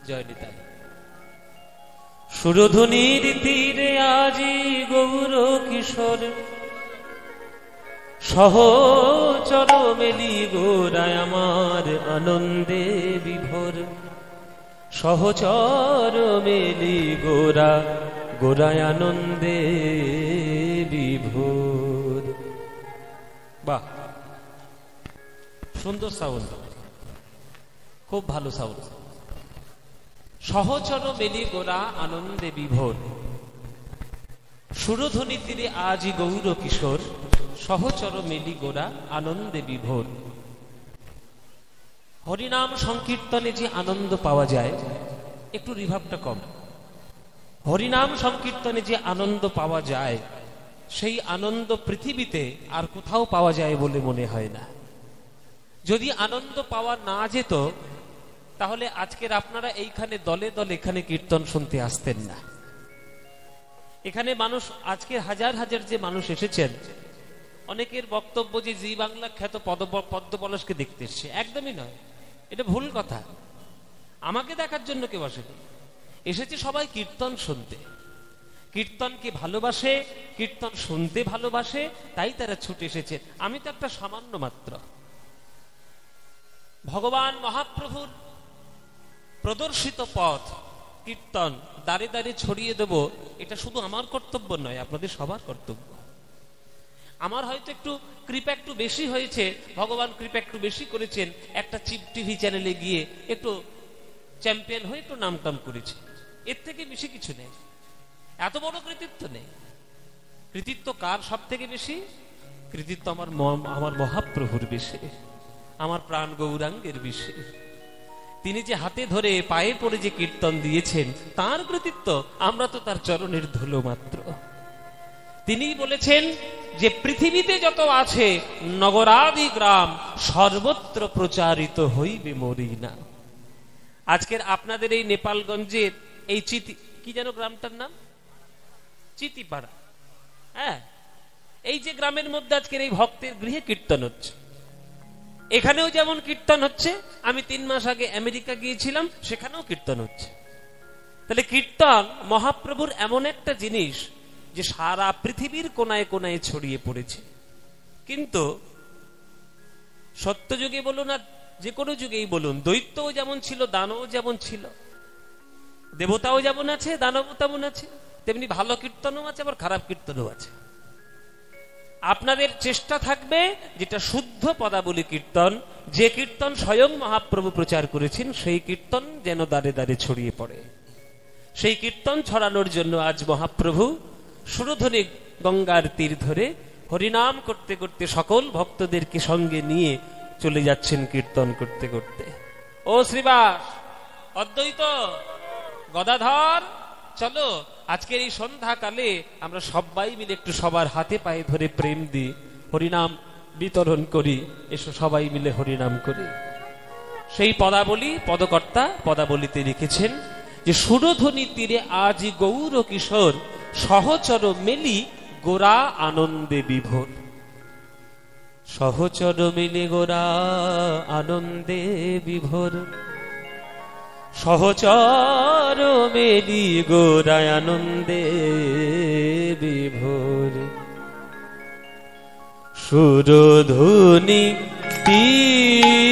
জয় নিতাই। সুরধুনির তীরে আজি গৌর কিশোর, সহচর মেলি গোরায় আমার আনন্দে বিভোর। সহচর মেলি গোরা, গোরায় আনন্দে বিভোর। বাহ, সুন্দর সাউন্ড, খুব ভালো সাউন্ড। সহচর মেলি গোরা আনন্দে বিভোর, সুরধ্বনি তীরে আজি গৌর কিশোর, সহচর মেলি গোরা আনন্দে বিভোর। হরিনাম সংকীর্তনে যে আনন্দ পাওয়া যায়, একটু রিভাবটা কম। হরিনাম সংকীর্তনে যে আনন্দ পাওয়া যায়, সেই আনন্দ পৃথিবীতে আর কোথাও পাওয়া যায় বলে মনে হয় না। যদি আনন্দ পাওয়া না যেত, তাহলে আজকের আপনারা এইখানে দলে দলে এখানে কীর্তন শুনতে আসতেন না। এখানে মানুষ, আজকে হাজার হাজার যে মানুষ এসেছেন, অনেকের বক্তব্য যে জি বাংলা খ্যাত পদ্ম পলাশকে দেখতে এসছে। একদমই নয়, এটা ভুল কথা। আমাকে দেখার জন্য কেউ আসেনি, এসেছে সবাই কীর্তন শুনতে। কীর্তনকে ভালোবাসে, কীর্তন শুনতে ভালোবাসে, তাই তারা ছুটে এসেছে। আমি তো একটা সামান্য মাত্র। ভগবান মহাপ্রভুর প্রদর্শিত পথ কীর্তন দাঁড়ে দাঁড়িয়ে ছড়িয়ে দেব, এটা শুধু আমার কর্তব্য নয়, আপনাদের সবার কর্তব্য। আমার হয়তো একটু কৃপা একটু বেশি হয়েছে, ভগবান কৃপা একটু বেশি করেছেন, একটা চিপ টিভি চ্যানেলে গিয়ে একটু চ্যাম্পিয়ন হয়ে একটু নামটাম করেছে। এর থেকে বেশি কিছু নেই, এত বড় কৃতিত্ব নেই। কৃতিত্ব কার সব থেকে বেশি? কৃতিত্ব আমার মহাপ্রভুর বেশি, আমার প্রাণ গৌরাঙ্গের বেশি। তিনি যে হাতে ধরে পায়ে পড়ে যে কীর্তন দিয়েছেন, তার কৃতিত্ব। আমরা তো তার চরণের ধুলো মাত্র। তিনি বলেছেন যে পৃথিবীতে যত আছে নগরাদি গ্রাম, সর্বত্র প্রচারিত হইবে মরি না। আজকের আপনাদের এই নেপালগঞ্জের এই কি যেন গ্রামটার নাম, চিতিপাড়া, হ্যাঁ, এই যে গ্রামের মধ্যে আজকের এই ভক্তের গৃহে কীর্তন হচ্ছে, এখানেও যেমন কীর্তন হচ্ছে। আমি 3 মাস আগে আমেরিকা গিয়েছিলাম, সেখানেও কীর্তন হচ্ছে। তাহলে কীর্তন মহাপ্রভুর এমন একটা জিনিস যে সারা পৃথিবীর কোনায় কোনায় ছড়িয়ে পড়েছে। কিন্তু সত্যযুগে বলুন আর যে কোনো যুগেই বলুন, দৈত্যও যেমন ছিল, দানও যেমন ছিল, দেবতাও যেমন আছে, দানবও তেমন আছে, তেমনি ভালো কীর্তনও আছে, আবার খারাপ কীর্তনও আছে। আপনাদের চেষ্টা থাকবে যেটা শুদ্ধ পদাবলী কীর্তন, যে কীর্তন স্বয়ং মহাপ্রভু প্রচার করেছেন, সেই কীর্তন যেন দাঁড়ে দাঁড়ে ছড়িয়ে পড়ে। সেই কীর্তন ছড়ানোর জন্য আজ মহাপ্রভু সুরধুনী গঙ্গার তীর ধরে হরিনাম করতে করতে সকল ভক্তদেরকে সঙ্গে নিয়ে চলে যাচ্ছেন কীর্তন করতে করতে। ও শ্রীবাস, অদ্বৈত, গদাধর, চলো আজকের এই সন্ধ্যাকালে আমরা সবাই মিলে একটু সবার হাতে পায়ে ধরে প্রেম দিই, হরিনাম বিতরণ করি। এসো সবাই মিলে হরিনাম করি। সেই পদাবলী পদকর্তা পদাবলীতে লিখেছেন যে সুরধ্বনি তীরে আজি গৌর কিশোর, সহচর মেলি গোরা আনন্দে বিভোর। সহচর মেলি গোরা আনন্দে বিভোর, সহচর মেলি গোরা আনন্দে বিভোর। সুরধ্বনি তীরে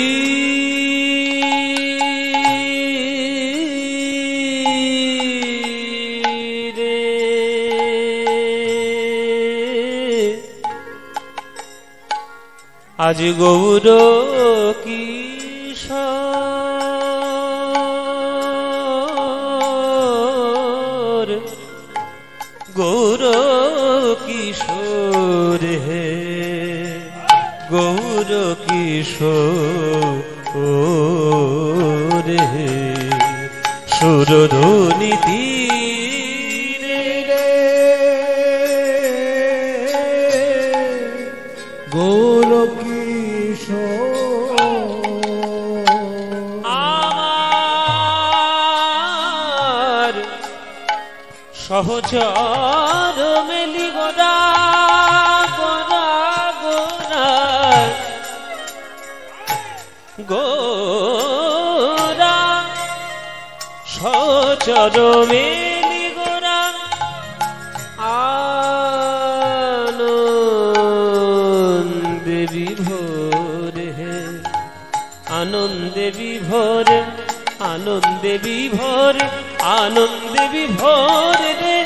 আজ গৌর কিশোর, গৌর কিশোর হে, গৌর কিশোর হে। সুরধ্বনি তীরে গৌর কিশোর আমার সহচর মেলি গোরা গোরা গোরা গোরা, সচরমে গোরা আনন্দে বিভোর হে, আনন্দে বিভোর, আনন্দে বিভোর, আনন্দে বিভোর রে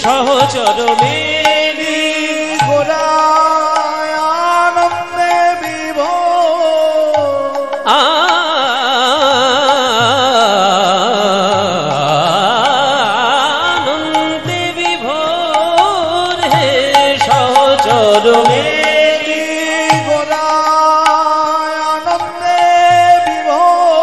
সহচরমে গোরা আনন্দে বিভোর, আনন্দে বিভোর হে সহচরমে গোরা আনন্দে বিভোর,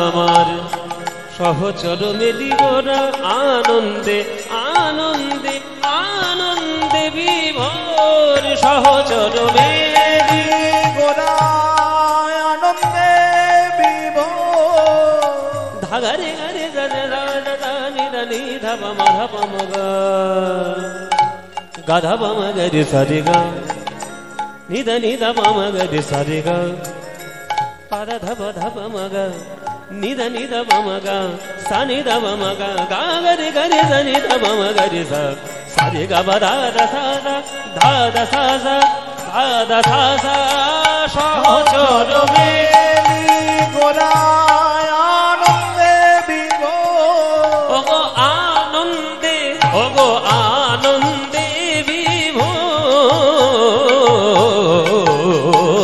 আমার সহচরমে দিগরা আনন্দে আনন্দে আনন্দে বিভোর সহচরমে গোরা আনন্দে বিভোর, ধাগারে গারে গারে রাজা দানি দানি ধাবা মাধা পামগা গাধা পামগরে সারে গা নিদা নিদা পামগরে সারে গা পাদা ধাবা ধাবা মগা নিদা নিদা পামগা সানি ধাবা মগা গা গরে গরে সানি ধাবা মগরে সা সারে গা বাদা দা সা ধা দা সা সা ধা দা সা সা সহচরমে গোরা আনন্দে বিভোর, ওগো আনন্দে, ওগো আনন্দে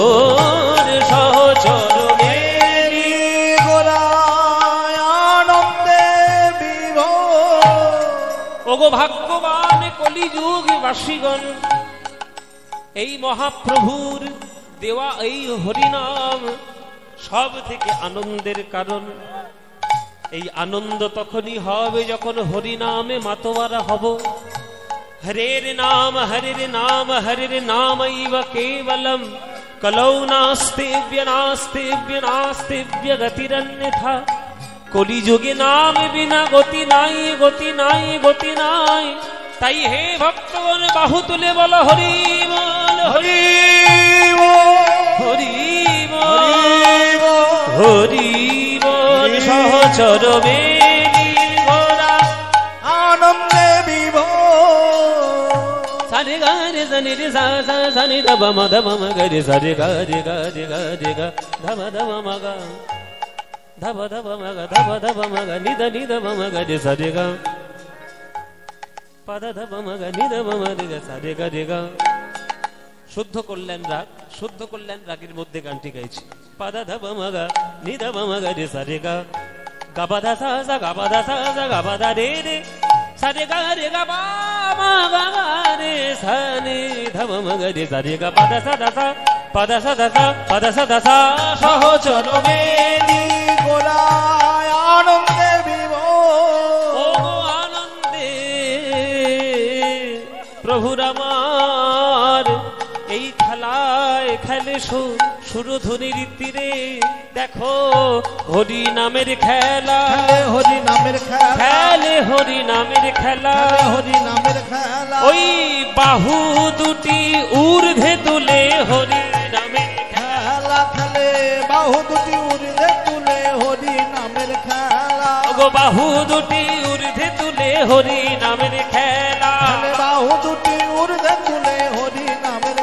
বিভোর সহচরমে গোরা আনন্দে বিভোর, ওগো ভাগ্যবান কলিযুগ বাসীগণ, এই মহাপ্রভুর দেওয়া এই হরিনাম সব থেকে আনন্দের কারণ। এই আনন্দ তখনই হবে যখন হরিনামে মাতোয়ারা হব। হরের নাম হরের নাম হরের নামৈব কেবলম কলৌ নাস্তিব্য নাস্তিব্য নাস্তিব্য গতিরন্যথা। কলিযুগে নাম বিনা গতি নাই, গতি নাই, গতি নাই। তাই হে ভক্তগণ বাহু তুলে বল হরি বল, হরি হরি হরি বল সহচরমে গোরা আনন্দে বিভোর, সারে গা রে সানি রে সা সা সানি ধব ম ধব ম গ রে সারে গা রে গা রে গা রে গা ধব ধব ম গা ধব ধব ম গা ধব ধব ম গা নিদ নিদ ম গ রে সারে গা পদ ধব ম গা নিদ ম রে গা সারে গা রে গা। শুদ্ধ কল্যাণ রাগ, শুদ্ধ কল্যাণ রাগের মধ্যে গানটি গাইছি। পদ ধব ম গা নিদ ম গ রে সারে গা গাবা ধা সা সা গাবা ধা সা সা গাবা ধা রে রে সারে গা রে গা বা মা গা গা রে সা নি ধব ম গ রে সারে গা পদ সা দা সা পদ সা দা সা পদ সা দা সা সহচরমে গোরা আনন্দে বিভোর, ও আনন্দে প্রভুর আমার এই খেলায় খেলে সুরধুনির তীরে দেখো হরি নামের খেলা, হরি নামের খেলা, খেলে হরি নামের খেলা। হরি নামের খেলা, ওই বাহু দুটি ঊর্ধ্বে তুলে হরি নামের খেলা খেলে বাহু দুটি উর্ধে তুলে হরি নামের খেলা, গো বাহু দুটি ঊর্ধ্বে তুলে হরি নামের খেলা। খেলে বাহু দুটি উর্ধে তুলে হরি নামের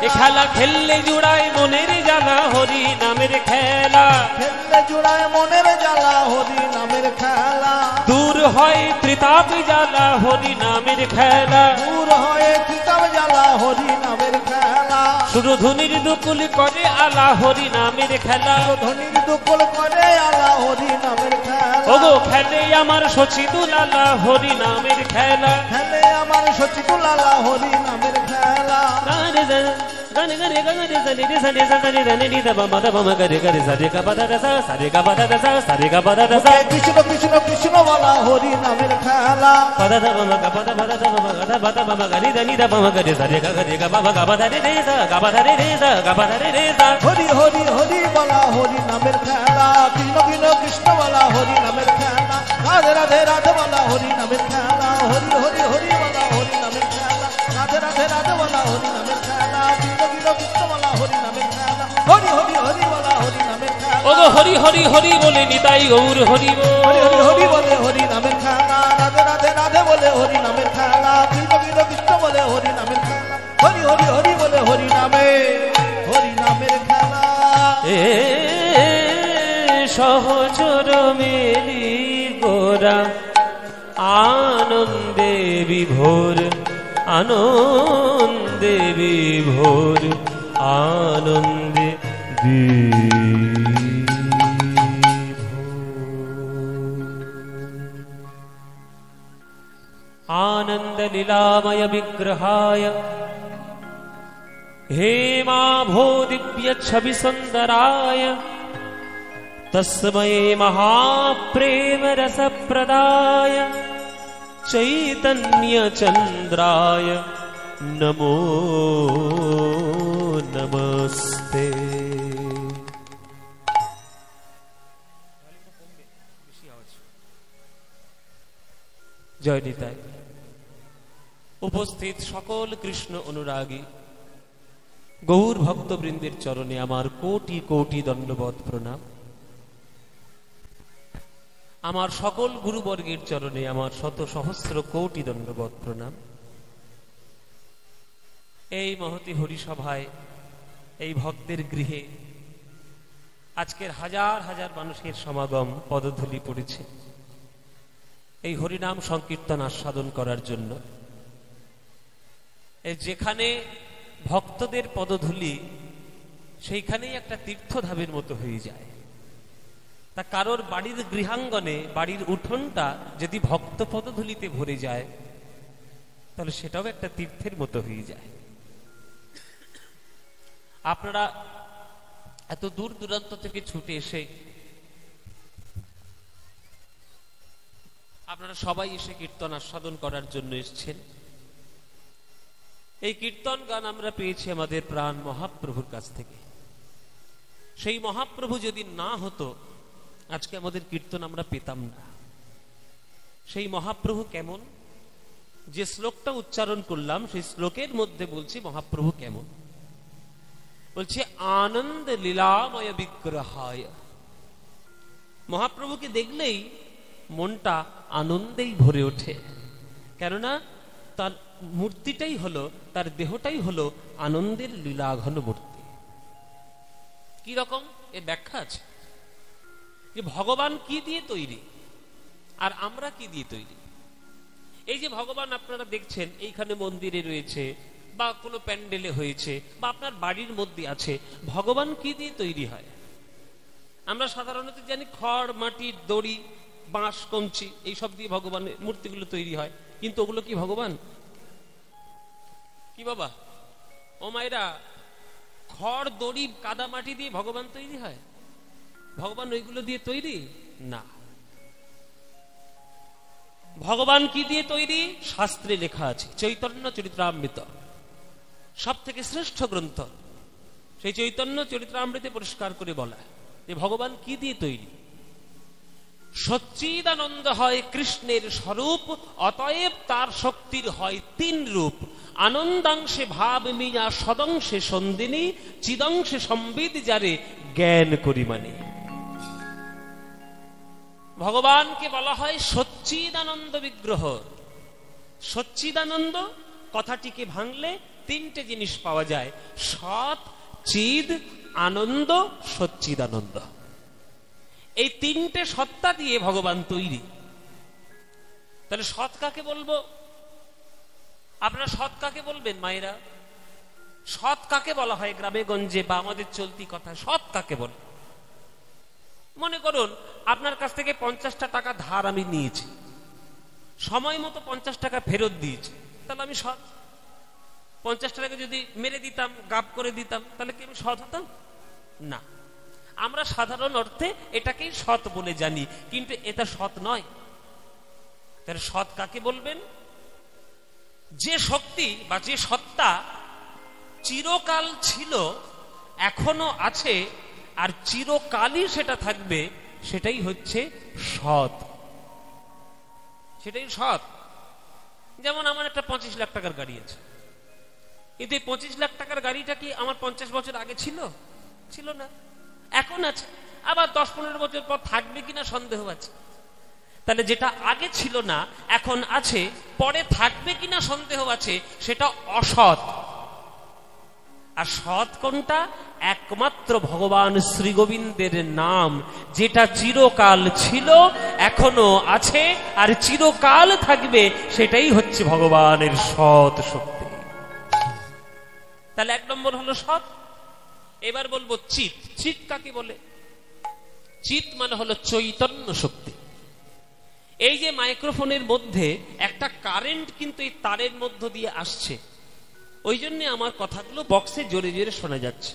এ খেলা, খেলা খেললে জুড়ায় মনের জ্বালা হরি নামের খেলা। খেললে জুড়ায় মনের জ্বালা হরি নামের খেলা, দূর হয় ত্রিতাপ জ্বালা হরি নামের খেলা। দূর হয়ে কিতাব জ্বালা হরি নামের খেলা, সুরধুনির দুকুল করে আলা হরি নামের খেলা। ধনির দুকুল করে আলা হরি নামের খেলা, ওগো খেলে আমার শচী দুলালা হরি নামের খেলা। খেলে আমার সচিতুল আলা হরি নামের খেলা, গানে গানে গানে গানে সানি রে সানি সানি রে নি দা বাবা দা বাবা গরে গরে সারে গা বাদা দা সা সারে গা বাদা দা সা সারে গা বাদা দা সা। কৃষ্ণ কৃষ্ণ কৃষ্ণ বলা হরি নামের খেলা, পদা দা বাবা গা পদা পদা দা বাবা গা দা বাদা বাবা গরি দা নি দা বাবা গরে সারে গা বাবা গা বাদা রে রে সা গা বাদা রে রে সা গা বাদা রে রে সা। হরি হরি হরি বলা হরি নামের খেলা, কৃষ্ণ কৃষ্ণ কৃষ্ণ বলা হরি নামের খেলা, রাধে রাধে রাধে বলা হরি নামের খেলা, হরি হরি হরি বলা হরি নামের খেলা, রাধে রাধে রাধে বলা হরি নামের খেলা, কৃষ্ণ কৃষ্ণ কৃষ্ণ বলা হরি নামের খেলা, হরি হরি হরি বলা হরি নামের খেলা, ওগো হরি হরি হরি বলে নিতাই গৌর হরি বল। হরি হরি হরি বলে হরি নামের খেলা, রাধে রাধে রাধে বলে হরি নামের খেলা, কৃষ্ণ কৃষ্ণ কৃষ্ণ বলে হরি নামের খেলা, হরি হরি হরি বলে হরি নামের খেলা। এ সহচর মেরি গোরা আনন্দে বিভোর, আনন্দে বিভোর, আনন্দে आनंद लीलामय विग्रहाय हेमाभो दिव्य छवि सुंदराय तस्मै महाप्रेम रस प्रदाय चैतन्य चंद्राय नमो नमस्ते। जय निताय। उपस्थित सकल कृष्ण अनुरागी गौर भक्तबृंदेर चरणे आमार कोटि कोटि दंडवत प्रणाम। आमार सकल गुरुवर्गेर चरणे आमार शत सहस्र कोटि दंडवत प्रणाम। এই মহতি হরিসভায় এই ভক্তের গৃহে আজকের হাজার হাজার মানুষের সমাগম পদধূলি পড়েছে এই হরিনাম সংকীর্তন আস্বাদন করার জন্য। যেখানে ভক্তদের পদধূলি সেইখানেই একটা তীর্থধামের মতো হয়ে যায়। তা কারোর বাড়ির গৃহাঙ্গনে বাড়ির উঠোনটা যদি ভক্ত পদধূলিতে ভরে যায় তাহলে সেটাও একটা তীর্থের মতো হয়ে যায়। আপনারা এত দূর দূরান্ত থেকে ছুটে এসে আপনারা সবাই এসে কীর্তন আস্বাদন করার জন্য এসেছেন। এই কীর্তন গান আমরা পেয়েছি আমাদের প্রাণ মহাপ্রভুর কাছ থেকে। সেই মহাপ্রভু যদি না হতো আজকে আমাদের কীর্তন আমরা পেতাম না। সেই মহাপ্রভু কেমন, যে শ্লোকটা উচ্চারণ করলাম সেই শ্লোকের মধ্যে বলছি মহাপ্রভু কেমন। বলছে আনন্দ লীলাময় বিগ্রহায়। মহাপ্রভুকে দেখলেই মনটা আনন্দেই ভরে ওঠে, কেননা তার মূর্তিটাই হলো, তার দেহটাই হলো আনন্দের লীলাঘন মূর্তি। কি রকম এর ব্যাখ্যা আছে যে ভগবান কি দিয়ে তৈরি আর আমরা কি দিয়ে তৈরি। এই যে ভগবান আপনারা দেখছেন এইখানে মন্দিরে রয়েছে বা কোনো প্যান্ডেলে হয়েছে বা আপনার বাড়ির মধ্যে আছে, ভগবান কি দিয়ে তৈরি হয়? আমরা সাধারণত জানি খড়, মাটি, দড়ি, বাঁশ, কঞ্চি এইসব দিয়ে ভগবানের মূর্তিগুলো তৈরি হয়, কিন্তু ওগুলো কি ভগবান? কি বাবা ও মায়েরা, খড়, দড়ি, কাদা, মাটি দিয়ে ভগবান তৈরি হয়? ভগবান ওইগুলো দিয়ে তৈরি না। ভগবান কি দিয়ে তৈরি? শাস্ত্রে লেখা আছে। চৈতন্য চরিত্রামৃত সব থেকে শ্রেষ্ঠ গ্রন্থ। সেই চৈতন্য চরিত্রামৃতে পরিষ্কার করে বলা যে ভগবান কি দিয়ে তৈরি। সচ্চিদানন্দ হয় কৃষ্ণের স্বরূপ, অতএব তার শক্তির হয় তিন রূপ। আনন্দাংশে ভাব মিয়া, সদংশে সন্দিনী, চিদংশে সম্বিদ যারে জ্ঞান করি মানে। ভগবানকে বলা হয় সচ্চিদানন্দ বিগ্রহ। সচ্চিদানন্দ কথাটিকে ভাঙলে তিনটে জিনিস পাওয়া যায়: সৎ, চিদ, আনন্দ, সচ্চিদানন্দ। এই তিনটে সত্তা দিয়ে ভগবান তৈরি। তাহলে সৎ কাকে বলবো? আপনারা সৎ কাকে বলবেন মায়েরা? সৎ কাকে বলা হয় গ্রামে গঞ্জে বা আমাদের চলতি কথা? সৎ কাকে বল? মনে করুন আপনার কাছ থেকে 50টা টাকা ধার আমি নিয়েছি, সময় মতো 50 টাকা ফেরত দিয়েছি, তাহলে আমি সৎ। 50 টাকা যদি মেরে দিতাম, গাপ করে দিতাম, তাহলে কি আমি সৎ হতাম? না। আমরা সাধারণ অর্থে এটাকেই সৎ বলে জানি, কিন্তু এটা সৎ নয়। তাহলে সৎ কাকে বলবেন? যে শক্তি বা যে সত্তা চিরকাল ছিল, এখনো আছে আর চিরকালই সেটা থাকবে, সেটাই হচ্ছে সৎ। সেটাই সৎ। যেমন আমার একটা 25 লাখ টাকার গাড়ি আছে, কিন্তু এই 25 লাখ টাকার গাড়িটা কি আমার 50 বছর আগে ছিল? ছিল না, এখন আছে। আবার 10-15 বছর পর থাকবে কিনা সন্দেহ আছে। তাহলে যেটা আগে ছিল না এখন আছে, পরে থাকবে কিনা সন্দেহ আছে, সেটা অসৎ। আর সৎ কোনটা? একমাত্র ভগবান শ্রী গোবিন্দের নাম, যেটা চিরকাল ছিল, এখনো আছে, আর চিরকাল থাকবে। সেটাই হচ্ছে ভগবানের সৎ শক্তি। তাহলে 1 নম্বর হলো সৎ। এবার বলবো চিত। চিত কাকে বলে? চিত মানে হলো চৈতন্য শক্তি। এই যে মাইক্রোফোনের মধ্যে একটা কারেন্ট কিন্তু এই তারের মধ্য দিয়ে আসছে, ওই জন্য আমার কথাগুলো বক্সে জোরে জোরে শোনা যাচ্ছে।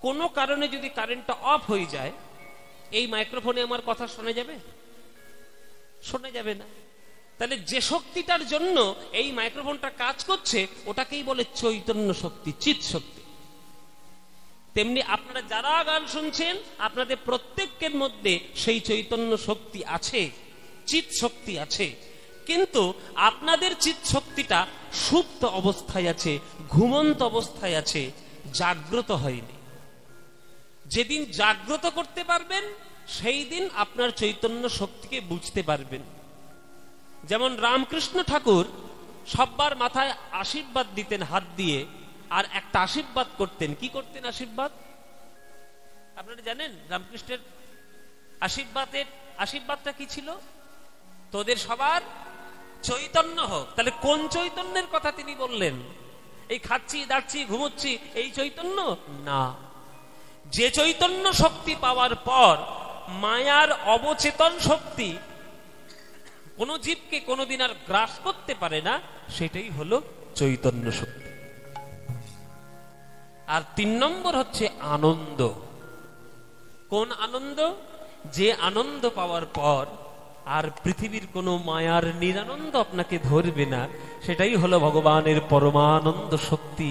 কোনো কারণে যদি কারেন্টটা অফ হয়ে যায়, এই মাইক্রোফোনে আমার কথা শোনা যাবে? শোনা যাবে না। তাহলে যে শক্তিটার জন্য এই মাইক্রোফোনটা কাজ করছে, ওটাকেই বলে চৈতন্য শক্তি, চিত শক্তি। তেমনি আপনারা যারা গান শুনছেন, আপনাদের প্রত্যেকের মধ্যে সেই চৈতন্য শক্তি আছে, চিত শক্তি আছে। কিন্তু আপনাদের চিত শক্তিটা সুপ্ত অবস্থায় আছে, ঘুমন্ত অবস্থায় আছে, জাগ্রত হয়নি। যেদিন জাগ্রত করতে পারবেন, সেই দিন আপনার চৈতন্য শক্তিকে বুঝতে পারবেন। যেমন রামকৃষ্ণ ঠাকুর সব্বার মাথায় আশীর্বাদ দিতেন হাত দিয়ে, আর একটা আশীর্বাদ করতেন। কি করতেন আশীর্বাদ? আপনারা জানেন রামকৃষ্ণের আশীর্বাদটা কি ছিল? তোদের সবার চৈতন্য হোক। তাহলে কোন চৈতন্যের কথা তিনি বললেন? এই খাচ্ছি, দাঁড়ছি, ঘুমোচ্ছি এই চৈতন্য না। যে চৈতন্য শক্তি পাওয়ার পর মায়ার অবচেতন শক্তি কোন জীবকে কোনদিন আর গ্রাস করতে পারে না, সেটাই হলো চৈতন্য শক্তি। আর 3 নম্বর হচ্ছে আনন্দ। কোন আনন্দ? যে আনন্দ পাওয়ার পর আর পৃথিবীর কোনো মায়ার নিরানন্দ আপনাকে ধরবে না, সেটাই হলো ভগবানের পরমানন্দ শক্তি।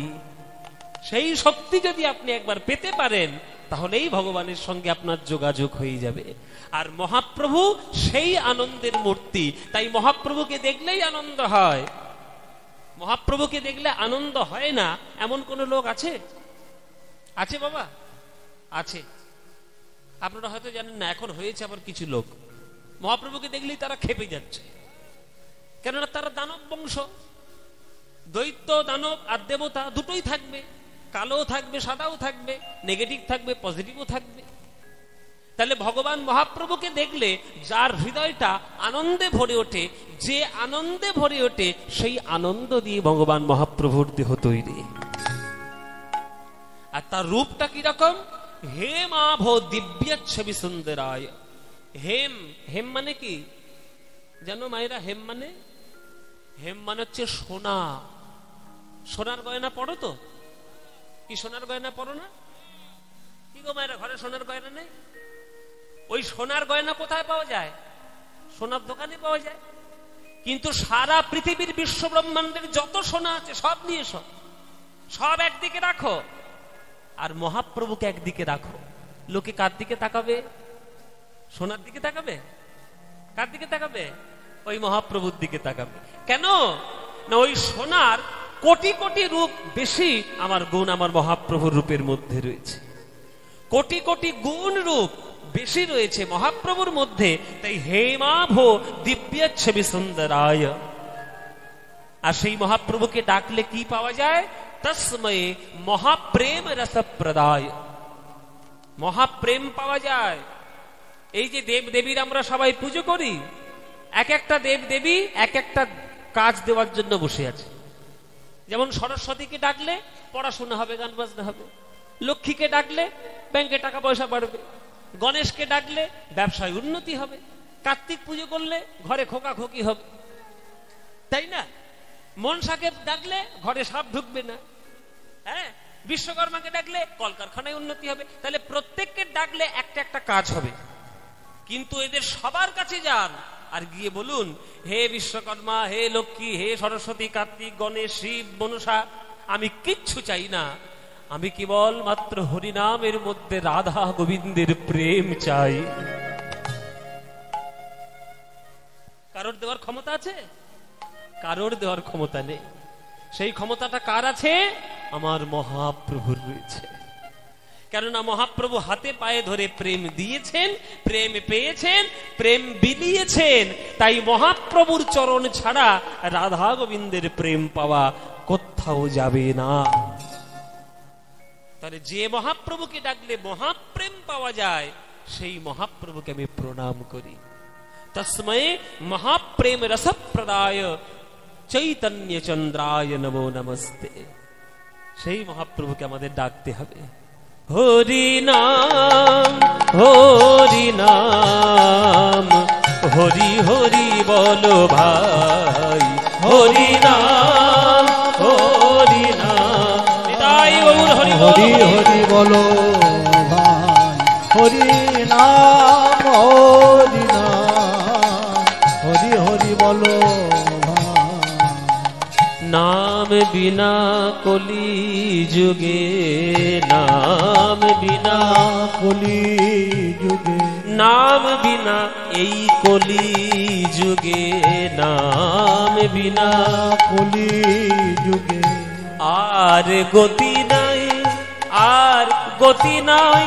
সেই শক্তি যদি আপনি একবার পেতে পারেন, তাহলেই ভগবানের সঙ্গে আপনার যোগাযোগ হয়ে যাবে। আর মহাপ্রভু সেই আনন্দের মূর্তি, তাই মহাপ্রভুকে দেখলেই আনন্দ হয়। মহাপ্রভুকে দেখলে আনন্দ হয় না এমন কোন লোক আছে? আছে বাবা, আছে। আপনারা হয়তো জানেন না, এখন হয়েছে আবার কিছু লোক মহাপ্রভুকে দেখলেই তারা খেপে যাচ্ছে। কেননা তারা দানব বংশ, দৈত্য, দানব আর দেবতা দুটোই থাকবে, কালো থাকবে, সাদাও থাকবে, নেগেটিভ থাকবে, পজিটিভও থাকবে। তাহলে ভগবান মহাপ্রভুকে দেখলে যার হৃদয়টা আনন্দে ভরে ওঠে, যে আনন্দে ভরে ওঠে, সেই আনন্দ দিয়ে ভগবান মহাপ্রভুর দেহ তৈরি। আর তার রূপটা কিরকম? হেমাভ দিব্যচ্ছবি সুন্দরায়। হেম, হেম মানে কি জানো মায়েরা? হেম মানে হচ্ছে সোনা। সোনার গয়না পড়ো তো? কি সোনার গয়না পড়ো না? কি গো মায়েরা, ঘরে সোনার গয়না নেই? ওই সোনার গয়না কোথায় পাওয়া যায়? সোনার দোকানে পাওয়া যায়। কিন্তু সারা পৃথিবীর বিশ্ব ব্রহ্মাণ্ডের যত সোনা আছে সব নিয়ে এসো, সব একদিকে রাখো, আর মহাপ্রভুকে একদিকে রাখো। লোকে কার দিকে তাকাবে? সোনার দিকে তাকাবে? কার দিকে তাকাবে? ওই মহাপ্রভুর দিকে তাকাবে। কেন না? ওই সোনার কোটি কোটি রূপ বেশি আমার গুণ আমার মহাপ্রভুর রূপের মধ্যে রয়েছে। কোটি কোটি গুণ রূপ বেশি রয়েছে মহাপ্রভুর মধ্যে। তাই হেমাভ দিব্যচ্ছবি সুন্দরায়। আর সেই মহাপ্রভুকে ডাকলে কি পাওয়া যায়? তস্মৈ মহাপ্রেম রসপ্রদায়। মহাপ্রেম পাওয়া যায়। এই যে দেব দেবীর আমরা সবাই পুজো করি, এক একটা দেব দেবী এক একটা কাজ দেওয়ার জন্য বসে আছে। যেমন সরস্বতীকে ডাকলে পড়াশোনা হবে, গান বাজনা হবে। লক্ষ্মীকে ডাকলে ব্যাংকে টাকা পয়সা বাড়বে। গণেশকে ডাকলে ব্যবসায় উন্নতি হবে। কার্তিক পুজো করলে ঘরে খোকা খোকি হবে, তাই না? মনসাকে ডাকলে ঘরে সাপ ঢুকবে না। হ্যাঁ, বিশ্বকর্মাকে ডাকলে কলকারখানায় উন্নতি হবে। তাহলে প্রত্যেককে ডাকলে একটা একটা কাজ হবে। কিন্তু এদের সবার কাছে যান আর গিয়ে বলুন, হে বিশ্বকর্মা, হে লক্ষ্মী, হে সরস্বতী, কার্তিক, গণেশ, শিব, মনসা, আমি কিচ্ছু চাই না, আমি কেবল মাত্র হরিনামের মধ্যে রাধা গোবিন্দের প্রেম চাই। কারোর দেওয়ার ক্ষমতা আছে? কারোর দেওয়ার ক্ষমতা নেই। সেই ক্ষমতাটা কার আছে? আমার মহাপ্রভুর রয়েছে। কেননা মহাপ্রভু হাতে পায়ে ধরে প্রেম দিয়েছেন, প্রেম পেয়েছেন, প্রেম বিলিয়েছেন। তাই মহাপ্রভুর চরণ ছাড়া রাধা গোবিন্দের প্রেম পাওয়া কোথাও যাবে না। তাহলে যে মহাপ্রভুকে ডাকলে মহাপ্রেম পাওয়া যায়, সেই মহাপ্রভুকে আমি প্রণাম করি। তস্মৈ মহাপ্রেম রসপ্রদায় চৈতন্য চন্দ্রায় নমো নমস্তে। সেই মহাপ্রভুকে আমাদের ডাকতে হবে। হরি নাম, হরি নাম, হরি হরি বলো ভাই, হরি নাম, হরি নাম। নিতাই গৌর হরি হরি হরি বলো ভাই, হরি নাম, হরি নাম, হরি হরি বলো ভাই। नाम बिना कली जुगे, नाम बिना কলি যুগে, नाम बिना এই কলি যুগে, নাম বিনা কলি যুগে আর গতি নাই, আর গতি নাই,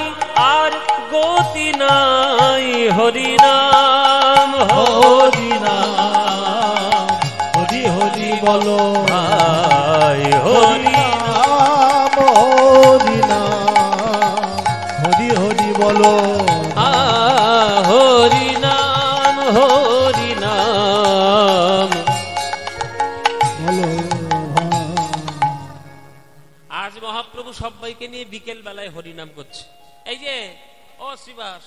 আর গতি নাই। হরি নাম, হরি নাম, হরি হরি বলো ভাই, হরি নাম, হরি নাম, হরি হরি বলো হরি নাম, হরি নাম। বলো ভাই। আজ মহাপ্রভু সবাইকে নিয়ে বিকেল বেলায় হরিনাম করছে। এই যে ও শ্রীবাস,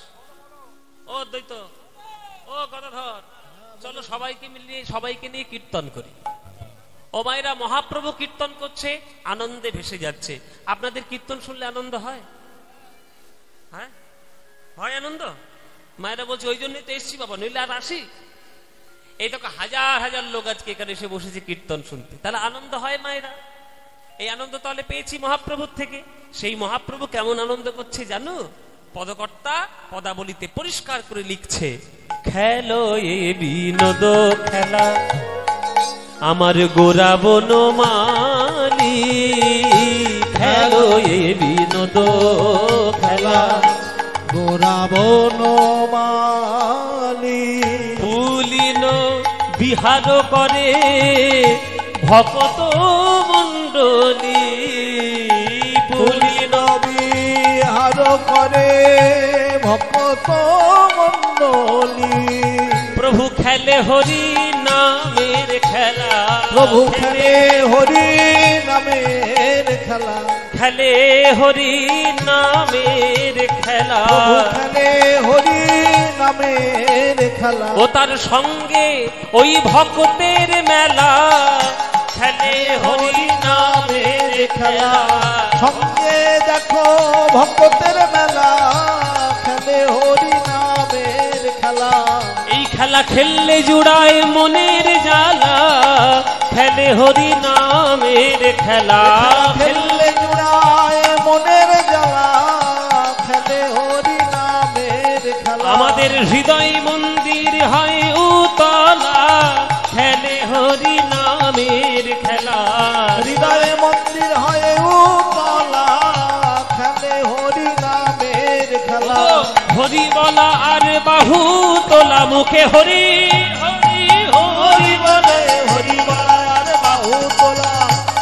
ও দ্বৈত, ও গদাধর, চলো সবাইকে মিলিয়ে সবাইকে নিয়ে কীর্তন করি। ও মায়েরা, মহাপ্রভু কীর্তন করছে, আনন্দে ভেসে যাচ্ছে। আপনাদের কীর্তন শুনলে আনন্দ হয়? হ্যাঁ, হয় আনন্দ? মায়েরা বলছে ওই জন্যই তো এসছি বাবা, নইলে আর আসি? এই তো হাজার হাজার লোক আজকে এখানে এসে বসেছে কীর্তন শুনতে, তাহলে আনন্দ হয় মায়েরা? এই আনন্দ তাহলে পেয়েছি মহাপ্রভুর থেকে। সেই মহাপ্রভু কেমন আনন্দ করছে জানো? পদকর্তা পদাবলিতে পরিষ্কার করে লিখছে, খেলো এ বিনোদ খেলা আমার গোরা বনমালী, খেলো এ বিনোদ খেলা গোরা বনমালী। পুলিন বিহার করে ভকত মণ্ডলী, পুলিন বিহার করে ভক্ত মণ্ডলী। প্রভু খেলে হরি নামের খেলা, প্রভু খেলে হরি নামের খেলা, খেলে হরি নামের খেলা। প্রভু খেলে হরি নামের খেলা। ও তার সঙ্গে ওই ভক্তের মেলা, খেলে হরি নামের খেলা। সঙ্গে দেখো ভক্তের মেলা, খেলে হরি নামের খেলা। এই খেলা খেললে জুড়ায় মনের জ্বালা, খেলে হরি নামের খেলা। খেললে জুড়ায় মনের জ্বালা, খেলে হরি নামের খেলা। আমাদের হৃদয় মন্দির হয় উতলা, খেলে হরি নামের খেলা। হৃদয় মন্দির হয় উতলা, খেলে হরি নামের খেলা। হরি বলা আর বাহু তোলা, মুখে হরি হরি হরি বলে, হরি বলা আর বাহু তোলা,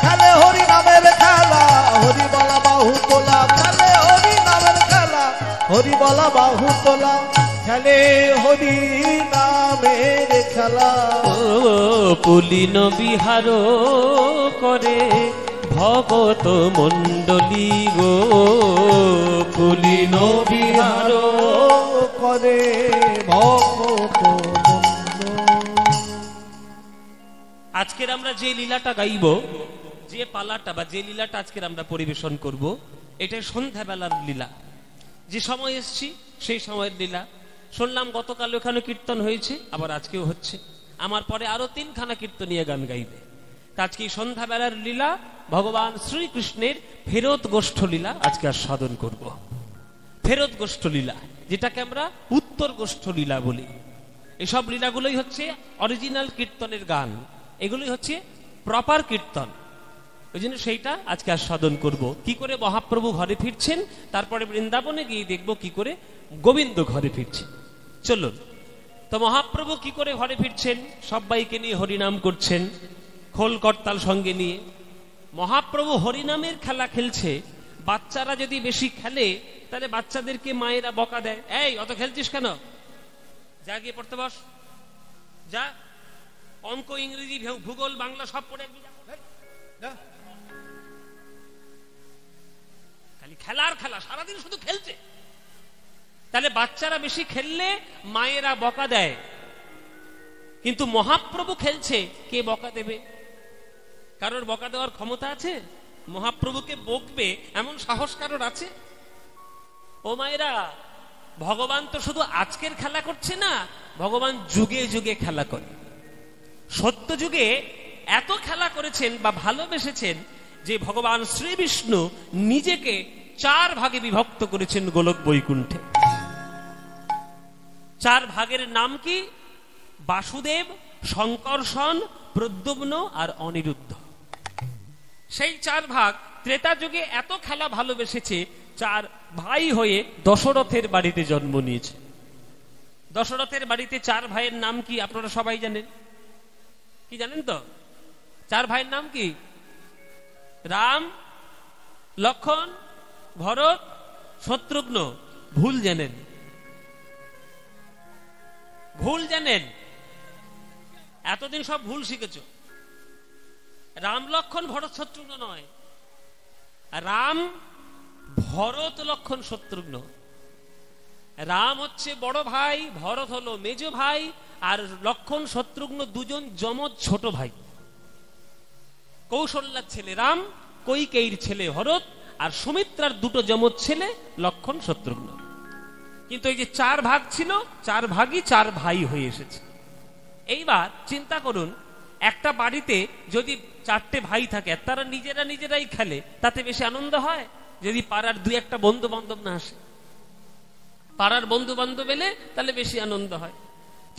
খেলে হরি নামের খেলা। হরি বলা বাহু তোলা, খেলে হরি নামের খেলা। হরি বলা বাহু তোলা, খেলে হরি নামের খেলা। ও পুলিন বিহার করে ভগত মণ্ডলী গো, পুলিন বিহার করে ভক্ত মণ্ডলী। আজকের আমরা যে লীলাটা গাইব, যে পালাটা বা যে লীলাটা আজকের আমরা পরিবেশন করব, এটা সন্ধ্যাবেলার লীলা। যে সময় এসছি সেই সময়ের লীলা। শুনলাম গতকাল ওখানে কীর্তন হয়েছে, আবার আজকেও হচ্ছে। আমার পরে আরো 3খানা কীর্তনীয় গান গাইবে। আজকে সন্ধ্যাবেলার লীলা ভগবান শ্রীকৃষ্ণের ফেরত গোষ্ঠ লীলা আজকে আস্বাদন করব। ফেরত গোষ্ঠ লীলা, যেটাকে আমরা উত্তর গোষ্ঠ লীলা বলি। এসব লীলাগুলোই হচ্ছে অরিজিনাল কীর্তনের গান, এগুলোই হচ্ছে প্রপার কীর্তন। ওই জন্য সেইটা আজকে আস্বাদন করব, কি করে মহাপ্রভু ঘরে ফিরছেন, তারপরে বৃন্দাবনে গিয়ে দেখব কি করে গোবিন্দ ঘরে ফিরছেন। চলুন, তো মহাপ্রভু কি করে ঘরে ফিরছেন, সবাইকে নিয়ে হরিনাম করছেন, খোল করতাল সঙ্গে নিয়ে। মহাপ্রভু হরিনামের খেলা খেলছে। বাচ্চারা যদি বেশি খেলে তাহলে বাচ্চাদেরকে মায়েরা বকা দেয়, এই অত খেলছিস কেন, যা গিয়ে পড়তে বস, যা অঙ্ক ইংরেজি ভূগোল বাংলা সব পড়ে খালি খেলার খেলা, সারাদিন শুধু খেলছে। তাহলে বাচ্চারা বেশি খেললে মায়েরা বকা দেয়, কিন্তু মহাপ্রভু খেলছে, কে বকা দেবে? কারোর বকা দেওয়ার ক্ষমতা আছে? মহাপ্রভুকে বকবে এমন সাহস কারোর আছে? ও মায়েরা, ভগবান তো শুধু আজকের খেলা করছে না, ভগবান যুগে যুগে খেলা করে। সত্য যুগে এত খেলা করেছেন বা ভালোবেসেছেন যে ভগবান শ্রী বিষ্ণু নিজেকে 4 ভাগে বিভক্ত করেছেন গোলক বৈকুণ্ঠে। 4 ভাগের নাম কি? বাসুদেব, শঙ্কর্ষণ, প্রদ্যুম্ন আর অনিরুদ্ধ। সেই 4 ভাগ ত্রেতা যুগে এত খেলা ভালোবেসেছে, 4 ভাই হয়ে দশরথের বাড়িতে জন্ম নিয়েছে। দশরথের বাড়িতে 4 ভাইয়ের নাম কি আপনারা সবাই জানেন? কি জানেন তো? 4 ভাইয়ের নাম কি? রাম, লক্ষণ, ভরত, শত্রুঘ্ন। ভুল জানেন, ভুল জানেন, এতদিন সব ভুল শিখেছ। রাম, লক্ষণ, ভরত, শত্রুঘ্ন নয়, রাম, ভরত, লক্ষণ, শত্রুঘ্ন। রাম হচ্ছে বড় ভাই, ভরত হলো মেজ ভাই, আর লক্ষণ শত্রুঘ্ন দুজন যমজ ছোট ভাই। কৌশল্যার ছেলে রাম, কৈকেয়ীর ছেলে ভরত, আর সুমিত্রার 2টো যমজ ছেলে লক্ষণ শত্রুঘ্ন। কিন্তু এই যে 4 ভাগ ছিল, 4 ভাগই 4 ভাই হয়ে এসেছে। এইবার চিন্তা করুন, একটা বাড়িতে যদি 4টে ভাই থাকে, তারা নিজেরাই খেলে, তাতে বেশি আনন্দ হয় যদি পাড়ার 2-1টা বন্ধু বান্ধব না আসে? পাড়ার বন্ধু বান্ধব এলে তাহলে বেশি আনন্দ হয়।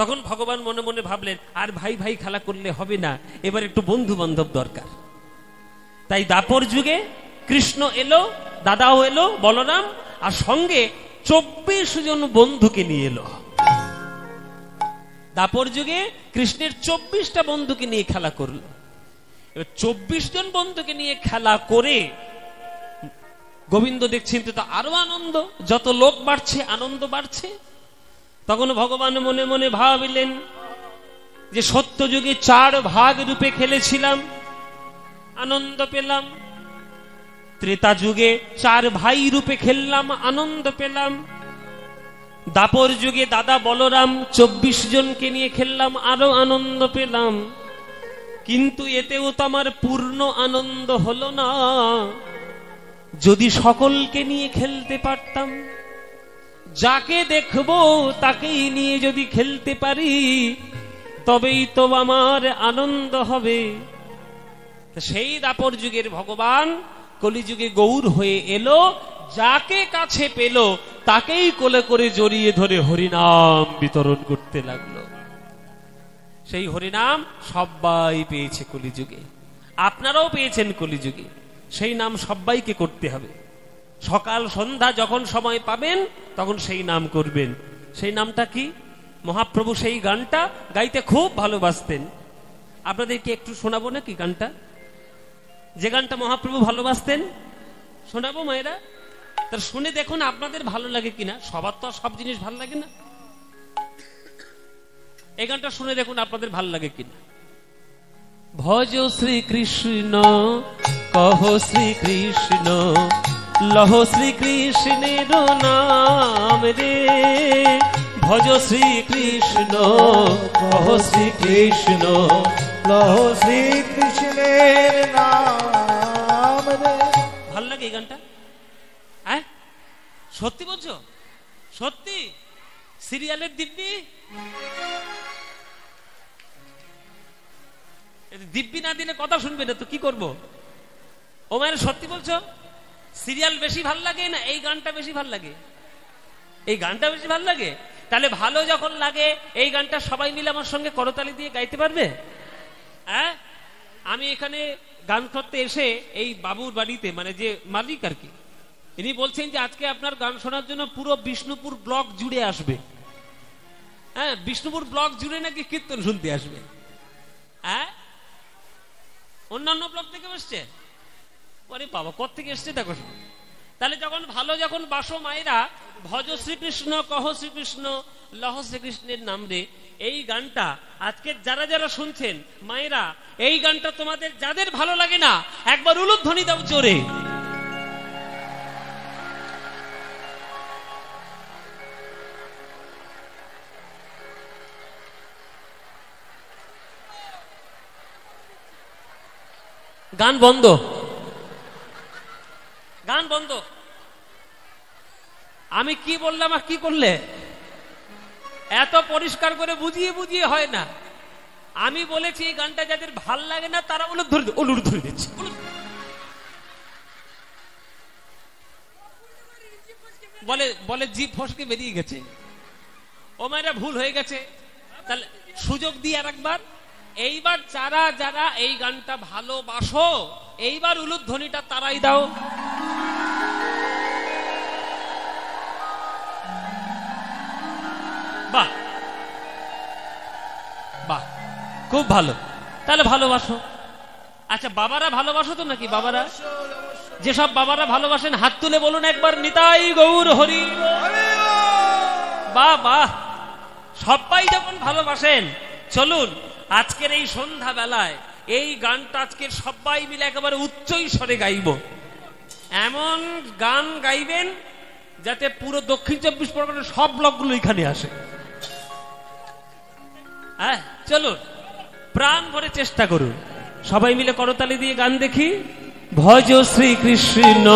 তখন ভগবান মনে মনে ভাবলেন, আর ভাই ভাই খেলা করলে হবে না, এবার একটু বন্ধু বান্ধব দরকার। তাই দাপর যুগে কৃষ্ণ এলো, দাদাও এলো বলরাম, আর সঙ্গে 24 জন বন্ধুকে নিয়ে এলো। দাপর যুগে কৃষ্ণের 24টা বন্ধুকে নিয়ে খেলা করলো। এবার 24 জন বন্ধুকে নিয়ে খেলা করে গোবিন্দ দেখছেন তো আরো আনন্দ, যত লোক বাড়ছে আনন্দ বাড়ছে। তখন ভগবান মনে মনে ভাবলেন যে সত্য যুগে 4 ভাগ রূপে খেলেছিলাম, আনন্দ পেলাম। ত্রেতা যুগে 4 ভাই রূপে খেললাম, আনন্দ পেলাম। দাপর যুগে দাদা বলরাম 24 জনকে নিয়ে খেললাম, আরো আনন্দ পেলাম। কিন্তু এতেও তো আমার পূর্ণ আনন্দ হলো না। যদি সকলকে নিয়ে খেলতে পারতাম, যাকে দেখবো তাকেই নিয়ে যদি খেলতে পারি, তবেই তো আমার আনন্দ হবে। সেই দাপর যুগের ভগবান কলিযুগে গৌর হয়ে এলো, যাকে কাছে পেল তাকেই কোলে করে জড়িয়ে ধরে হরিনাম বিতরণ করতে লাগলো। সেই হরিনাম সবাই পেয়েছে কলিযুগে, আপনারাও পেয়েছেন কলিযুগে। সেই নাম সবাইকে করতে হবে। সকাল সন্ধ্যা যখন সময় পাবেন তখন সেই নাম করবেন। সেই নামটা কি? মহাপ্রভু সেই গানটা গাইতে খুব ভালোবাসতেন। আপনাদেরকে একটু শোনাবো নাকি গানটা? যে গানটা মহাপ্রভু ভালোবাসতেন শোনাবো মায়েরা। তার শুনে দেখুন আপনাদের ভালো লাগে কিনা। সবার তো সব জিনিস ভালো লাগে না। এই গানটা শুনে দেখুন আপনাদের ভালো লাগে কিনা। ভজ শ্রীকৃষ্ণ কহ শ্রীকৃষ্ণ, লহ শ্রীকৃষ্ণের নাম রে। ভজ শ্রীকৃষ্ণ কহ শ্রীকৃষ্ণ, লহ শ্রীকৃষ্ণের নাম রে। ভালো লাগে এই গানটা? হ্যাঁ সত্যি বলছো? সত্যি? সিরিয়ালের দিব্যি? দিব্যি না দিলে কথা শুনবে না তো কি করবো? ও মায়ের সত্যি বলছো? সিরিয়াল বেশি ভাল লাগে না এই গানটা বেশি ভাল লাগে? এই গানটা বেশি ভাল লাগে। তাহলে ভালো যখন লাগে এই গানটা সবাই মিলে আমার সঙ্গে করতালি দিয়ে গাইতে পারবে? হ্যাঁ, আমি এখানে গান করতে এসে এই বাবুর বাড়িতে, মানে যে মালিক আর কি, ইনি বলছেন যে আজকে আপনার গান শোনার জন্য পুরো বিষ্ণুপুর ব্লক জুড়ে আসবে। হ্যাঁ, বিষ্ণুপুর ব্লক জুড়ে নাকি কীর্তন শুনতে আসবে। হ্যাঁ, অন্যান্য ব্লক থেকে এসছে। আরে বাবা, কোত্থেকে এসছে দেখো। তাহলে যখন বাসো মায়েরা, ভজ শ্রীকৃষ্ণ কহ শ্রীকৃষ্ণ লহ শ্রীকৃষ্ণের নাম রে, এই গানটা আজকে যারা যারা শুনছেন মায়েরা, এই গানটা তোমাদের যাদের ভালো লাগে না একবার উলুধ্বনি দাও জোরে। গান বন্ধ, গান বন্ধ। আমি কি বললাম আর কি করলে? এত পরিষ্কার করে বুঝিয়ে বুঝিয়ে হয় না। আমি বলেছি এই গানটা যাদের ভাল লাগে না তারা উলুধ্বনি দিচ্ছে। বলে জিভ ফসকে বেরিয়ে গেছে। ও মায়েরা, ভুল হয়ে গেছে। তাহলে সুযোগ দিয়ে আর একবার, এইবার যারা যারা এই গানটা ভালোবাসো এইবার উলুধ্বনিটা তারাই দাও। বাহ বাহ, খুব ভালো। তাহলে ভালোবাসো। আচ্ছা, বাবারা ভালোবাসো তো নাকি? বাবারা, যেসব বাবারা ভালোবাসেন হাত তুলে বলুন একবার, নিতাই গৌর হরি। বাহ বাহ, সবাই যখন ভালোবাসেন, চলুন আজকের এই সন্ধ্যা বেলায় এই গানটা আজকের সবাই মিলে একেবারে উচ্চ স্বরে গাইব। এমন গান গাইবেন যাতে পুরো দক্ষিণ 24 পরগনার সব ব্লকগুলো এখানে আসে। হ্যাঁ, চলুন প্রাণ ভরে চেষ্টা করুন, সবাই মিলে করতালি দিয়ে গান দেখি। ভজ শ্রীকৃষ্ণ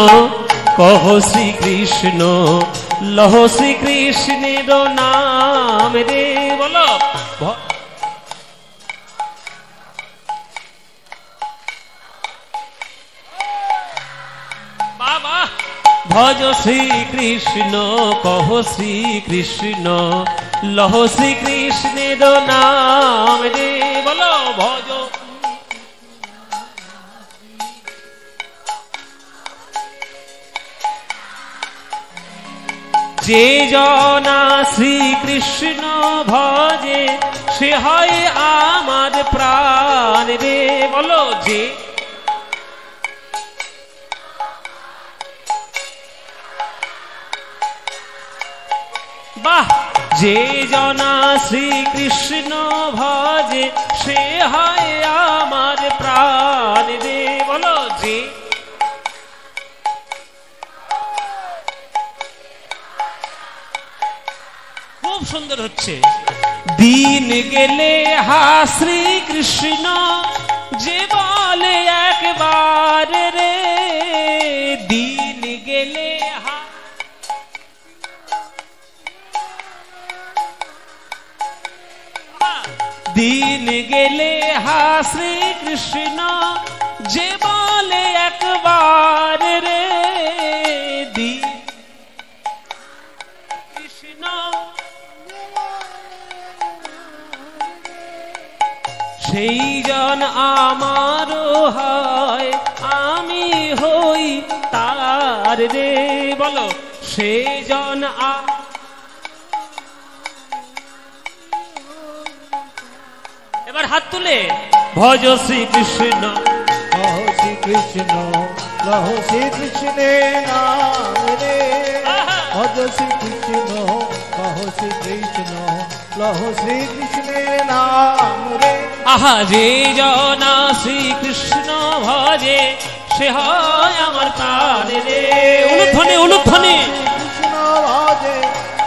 কহ শ্রীকৃষ্ণ লহ শ্রীকৃষ্ণের নাম রে। বলো বাবা। ভজ শ্রীকৃষ্ণ কহ শ্রীকৃষ্ণ লহ শ্রীকৃষ্ণের নাম রে। বলো ভজ। যে জনা শ্রীকৃষ্ণ ভজে সে হয় আমার প্রাণ রে। বলো যে। বাহ। যে জনা শ্রীকৃষ্ণ ভজে সে হয় আমার প্রাণ রে। বলো যে। খুব সুন্দর হচ্ছে। দিন গেলে হা শ্রীকৃষ্ণ যে বলে একবার রে। দিন গেলে হা। দিন গেলে হা শ্রীকৃষ্ণ যে বলে একবার রে। দিন কৃষ্ণ সেই জন আমারও হয় আমি হই তার রে। বলো সেই জন। এবার হাত তুলে ভজ শ্রীকৃষ্ণ কহ শ্রীকৃষ্ণ লহ শ্রীকৃষ্ণের নাম রে। ভজ শ্রীকৃষ্ণ কহ শ্রীকৃষ্ণ লহ শ্রীকৃষ্ণের নাম রে। আহা, যে জনা শ্রীকৃষ্ণ ভজে সে হয় আমার প্রাণ রে। উলুধ্বনি উলুধ্বনি। কৃষ্ণ ভজে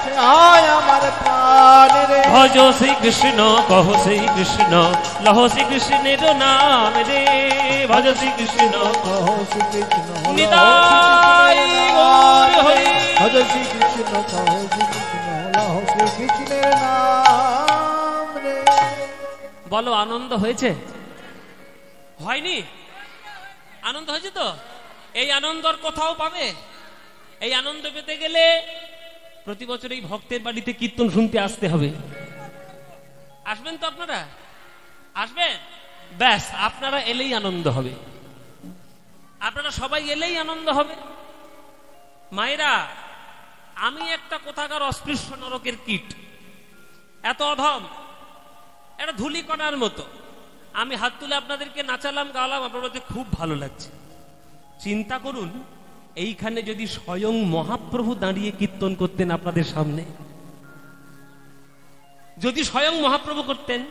সে হয় আমার প্রাণ রে। ভজ শ্রীকৃষ্ণ কহ শ্রীকৃষ্ণ লহ শ্রীকৃষ্ণের নাম রে। ভজ শ্রীকৃষ্ণ কহ শ্রীকৃষ্ণ নিতাই গৌর হরি। ভজ শ্রীকৃষ্ণ কহ শ্রীকৃষ্ণ লহ শ্রীকৃষ্ণের নাম রে। বলো, আনন্দ হয়েছে? হয়নি? আনন্দ হয়েছে তো? এই আনন্দ আর কোথাও পাবে? এই আনন্দ পেতে গেলে প্রতি বছর এই ভক্তের বাড়িতে কীর্তন শুনতে আসতে হবে। আসবেন তো আপনারা? আসবেন? ব্যাস, আপনারা এলেই আনন্দ হবে, আপনারা সবাই এলেই আনন্দ হবে। মায়েরা, আমি একটা কোথাকার অস্পৃশ্য নরকের কীট, এত অধম, একটা ধুলি কণার মতো। আমি হাত তুলে আপনাদেরকে নাচালাম, গাওয়ালাম, আপনাদের খুব ভালো লাগছে। চিন্তা করুন, এইখানে যদি স্বয়ং মহাপ্রভু দাঁড়িয়ে কীর্তন করতেন আপনাদের সামনে, যদি স্বয়ং মহাপ্রভু করতেন,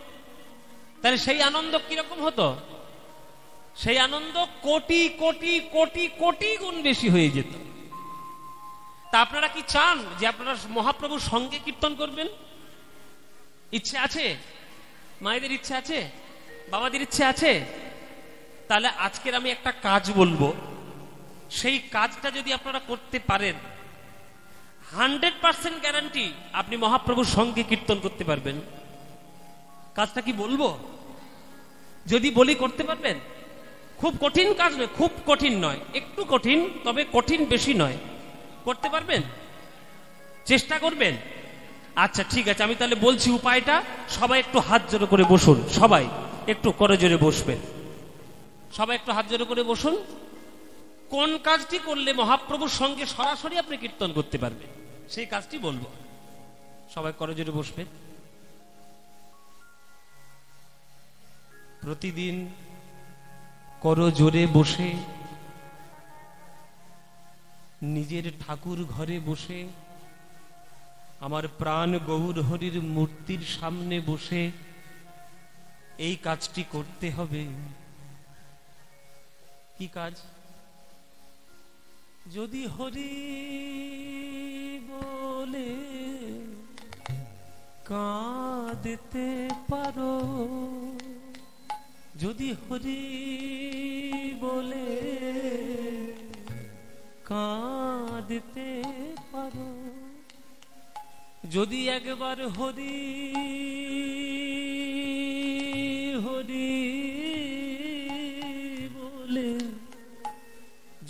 তাহলে সেই আনন্দ কিরকম হতো? সেই আনন্দ কোটি কোটি কোটি কোটি গুণ বেশি হয়ে যেত। তা আপনারা কি চান যে আপনারা মহাপ্রভুর সঙ্গে কীর্তন করবেন? ইচ্ছে আছে? মায়েদের ইচ্ছে আছে? বাবাদের ইচ্ছে আছে? তাহলে আজকের আমি একটা কাজ বলবো, সেই কাজটা যদি আপনারা করতে পারেন, 100% গ্যারান্টি আপনি মহাপ্রভুর সঙ্গে কীর্তন করতে পারবেন। কাজটা কি বলবো? যদি বলি করতে পারবেন? খুব কঠিন কাজ নয়, খুব কঠিন নয়, একটু কঠিন, তবে কঠিন বেশি নয়। করতে পারবেন? চেষ্টা করবেন? আচ্ছা ঠিক আছে, আমি তাহলে বলছি উপায়টা। সবাই একটু হাত জোড়ো করে বসুন, সবাই একটু করে জোরে বসবেন, সবাই একটু হাত জোড়ো করে বসুন। কোন কাজটি করলে মহাপ্রভুর সঙ্গে সরাসরি আপনি কীর্তন করতে পারবেন, সেই কাজটি বলবো। সবাই করে জোরে বসবেন। প্রতিদিন করো জোরে বসে, নিজের ঠাকুর ঘরে বসে, আমার প্রাণ গৌর হরির মূর্তির সামনে বসে এই কাজটি করতে হবে। কি কাজ? যদি হরি বলে কাঁদতে পারো, যদি হরি বলে কাঁদতে পারো, যদি একবার হরি হরি বলে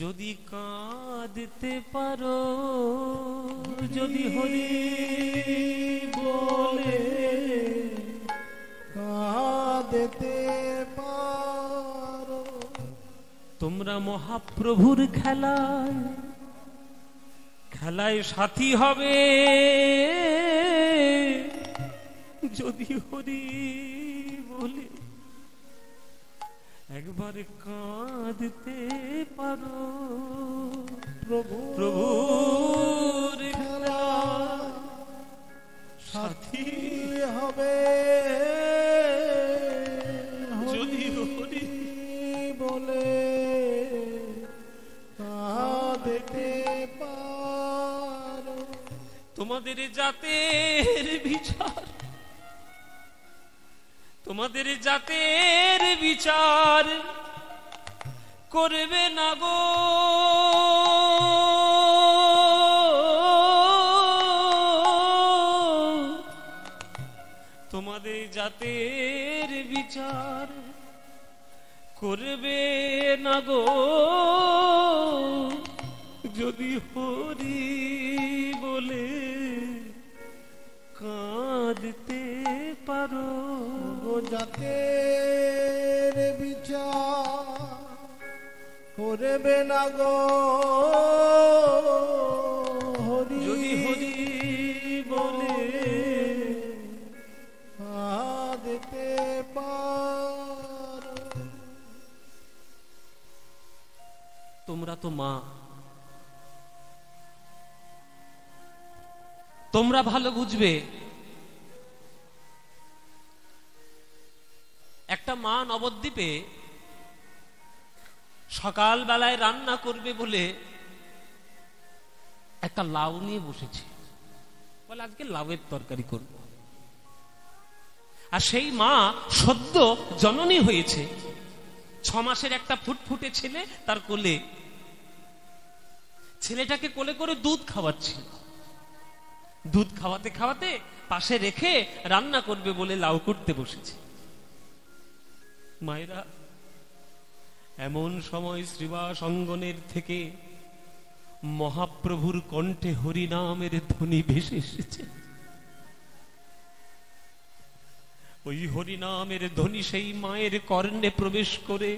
যদি কাঁদতে পারো, যদি হরি বলে কাঁদতে পারো, তোমরা মহাপ্রভুর খেলায় খেলায় সাথী হবে। যদি হরি বলে একবার কাঁদতে পারো, প্রভুর খেলায় সাথী হবে। যদি হরি বলে কাঁদতে পারো, তোমাদের জাতের বিচার, তোমাদের জাতের বিচার করবে না গো, তোমাদের জাতের বিচার করবে না গো, যদি হরি বলে কাঁদতে পারো। জাতের বিচার করবে না গো, হরি যদি হরি বলে কাঁদতে পারো। তোমরা তো মা, তোমরা ভালো বুঝবে। একটা মা নবদ্বীপে সকাল বেলায় রান্না করবে বলে একটা লাউ নিয়ে বসেছে, বলে আজকে লাউয়ের তরকারি করব। আর সেই মা সদ্য জননী হয়েছে, 6 মাসের একটা ফুটফুটে ছেলে তার কোলে, ছেলেটাকে কোলে করে দুধ খাওয়াচ্ছিল। দুধ খাওয়াতে খাওয়াতে পাশে রেখে রান্না করবে বলে লাউ করতে বসেছে। মায়েরা, এমন সময় শ্রীবাস অঙ্গনের থেকে মহাপ্রভুর কণ্ঠে হরিনামের ধ্বনি ভেসে এসেছে। ওই হরিনামের ধ্বনি সেই মায়ের কর্ণে প্রবেশ করে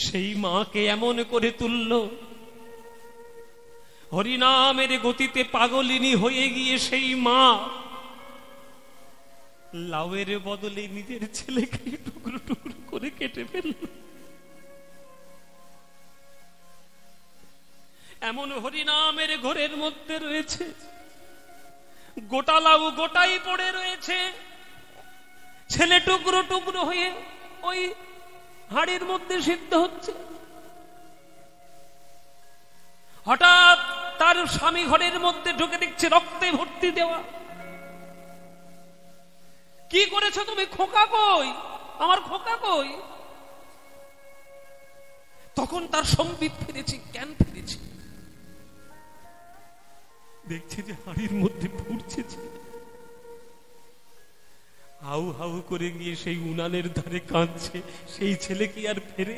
সেই মাকে এমন করে তুলল, হরিনামের গতিতে পাগলিনী হয়ে গিয়ে সেই মা লাউয়ের বদলে নিজের ছেলেকে টুকরো টুকরো করে কেটে ফেলল। এমন হরিনামের ঘরের মধ্যে রয়েছে, গোটা লাউ গোটাই পড়ে রয়েছে, ছেলে টুকরো টুকরো হয়ে ওই হাড়ির মধ্যে সিদ্ধ হচ্ছে। হঠাৎ তার স্বামী ঘরের মধ্যে ঢুকে দেখছে রক্তে ভর্তি দেওয়া। কি করেছো তুমি? খোকা কই, আমার খোকা কই? তখন তার সম্বিত ফিরেছে, জ্ঞান ফিরেছে, দেখছে যে হাড়ির মধ্যে পুড়ছে। হাউ হাউ করে গিয়ে সেই উনানের ধারে কাঁদছে। সেই ছেলে কি আর ফেরে?